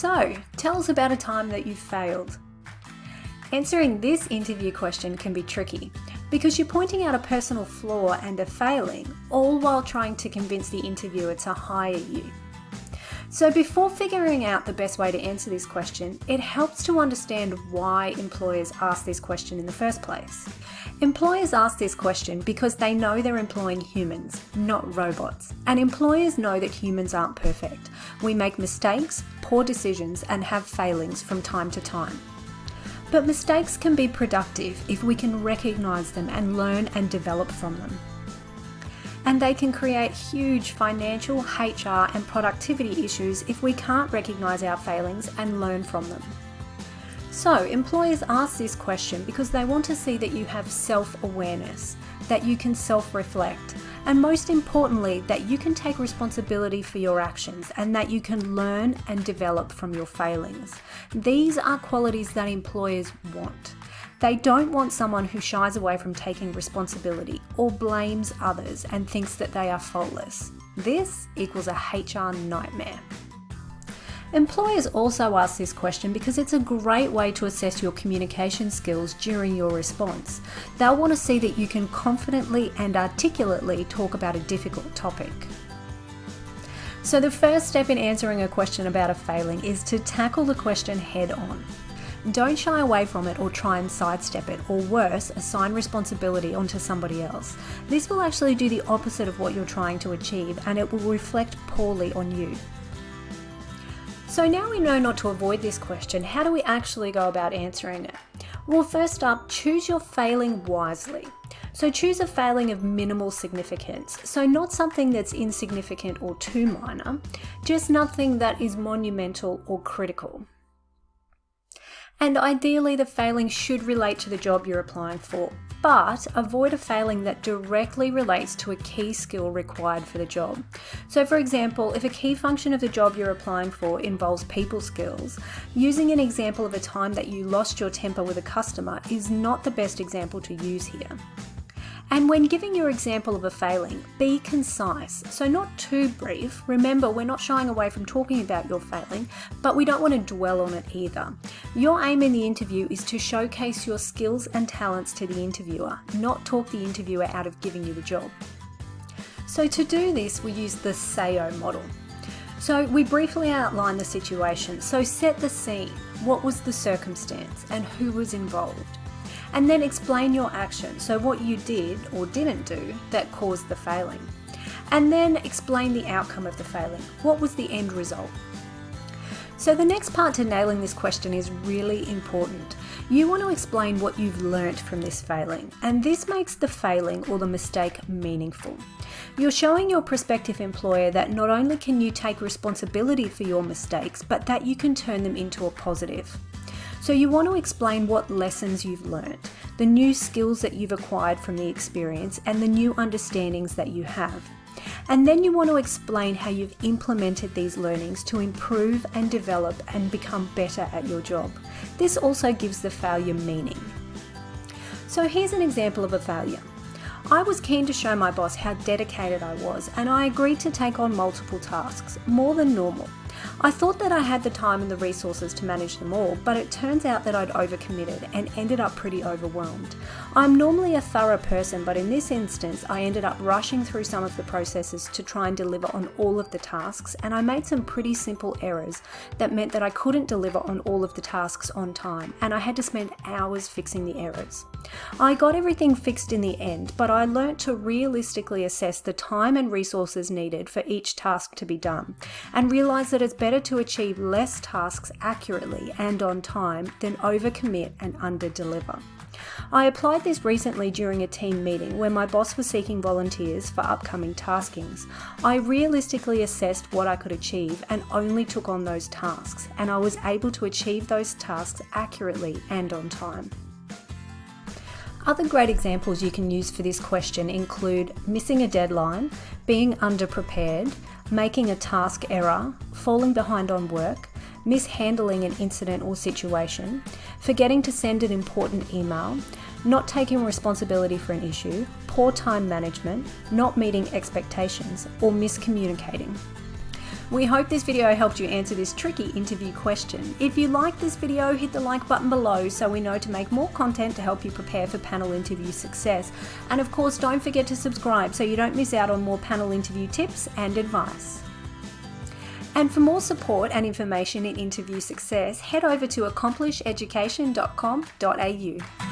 So, tell us about a time that you've failed. Answering this interview question can be tricky because you're pointing out a personal flaw and a failing, all while trying to convince the interviewer to hire you. So before figuring out the best way to answer this question, it helps to understand why employers ask this question in the first place. Employers ask this question because they know they're employing humans, not robots. And employers know that humans aren't perfect. We make mistakes, poor decisions, and have failings from time to time. But mistakes can be productive if we can recognise them and learn and develop from them. And they can create huge financial, HR and productivity issues if we can't recognise our failings and learn from them. So employers ask this question because they want to see that you have self-awareness, that you can self-reflect, and most importantly, that you can take responsibility for your actions and that you can learn and develop from your failings. These are qualities that employers want. They don't want someone who shies away from taking responsibility or blames others and thinks that they are faultless. This equals a HR nightmare. Employers also ask this question because it's a great way to assess your communication skills during your response. They'll want to see that you can confidently and articulately talk about a difficult topic. So the first step in answering a question about a failing is to tackle the question head on. Don't shy away from it or try and sidestep it, or worse, assign responsibility onto somebody else. This will actually do the opposite of what you're trying to achieve, and it will reflect poorly on you. So now we know not to avoid this question, how do we actually go about answering it? Well, first up, choose your failing wisely. So choose a failing of minimal significance. So not something that's insignificant or too minor, just nothing that is monumental or critical. And ideally, the failing should relate to the job you're applying for, but avoid a failing that directly relates to a key skill required for the job. So for example, if a key function of the job you're applying for involves people skills, using an example of a time that you lost your temper with a customer is not the best example to use here. And when giving your example of a failing, be concise, so not too brief. Remember, we're not shying away from talking about your failing, but we don't want to dwell on it either. Your aim in the interview is to showcase your skills and talents to the interviewer, not talk the interviewer out of giving you the job. So to do this, we use the sayo model. So we briefly outline the situation, so set the scene, what was the circumstance and who was involved. And then explain your action, so what you did or didn't do that caused the failing. And then explain the outcome of the failing. What was the end result? So the next part to nailing this question is really important. You want to explain what you've learnt from this failing, and this makes the failing or the mistake meaningful. You're showing your prospective employer that not only can you take responsibility for your mistakes, but that you can turn them into a positive. So you want to explain what lessons you've learnt, the new skills that you've acquired from the experience, and the new understandings that you have. And then you want to explain how you've implemented these learnings to improve and develop and become better at your job. This also gives the failure meaning. So here's an example of a failure. I was keen to show my boss how dedicated I was, and I agreed to take on multiple tasks, more than normal. I thought that I had the time and the resources to manage them all, but it turns out that I'd overcommitted and ended up pretty overwhelmed. I'm normally a thorough person, but in this instance, I ended up rushing through some of the processes to try and deliver on all of the tasks, and I made some pretty simple errors that meant that I couldn't deliver on all of the tasks on time, and I had to spend hours fixing the errors. I got everything fixed in the end, but I learnt to realistically assess the time and resources needed for each task to be done, and realised that it's better to achieve less tasks accurately and on time than overcommit and under-deliver. I applied this recently during a team meeting where my boss was seeking volunteers for upcoming taskings. I realistically assessed what I could achieve and only took on those tasks, and I was able to achieve those tasks accurately and on time. Other great examples you can use for this question include missing a deadline, being underprepared, making a task error, falling behind on work, mishandling an incident or situation, forgetting to send an important email, not taking responsibility for an issue, poor time management, not meeting expectations, or miscommunicating. We hope this video helped you answer this tricky interview question. If you liked this video, hit the like button below so we know to make more content to help you prepare for panel interview success. And of course, don't forget to subscribe so you don't miss out on more panel interview tips and advice. And for more support and information in interview success, head over to accomplisheducation.com.au.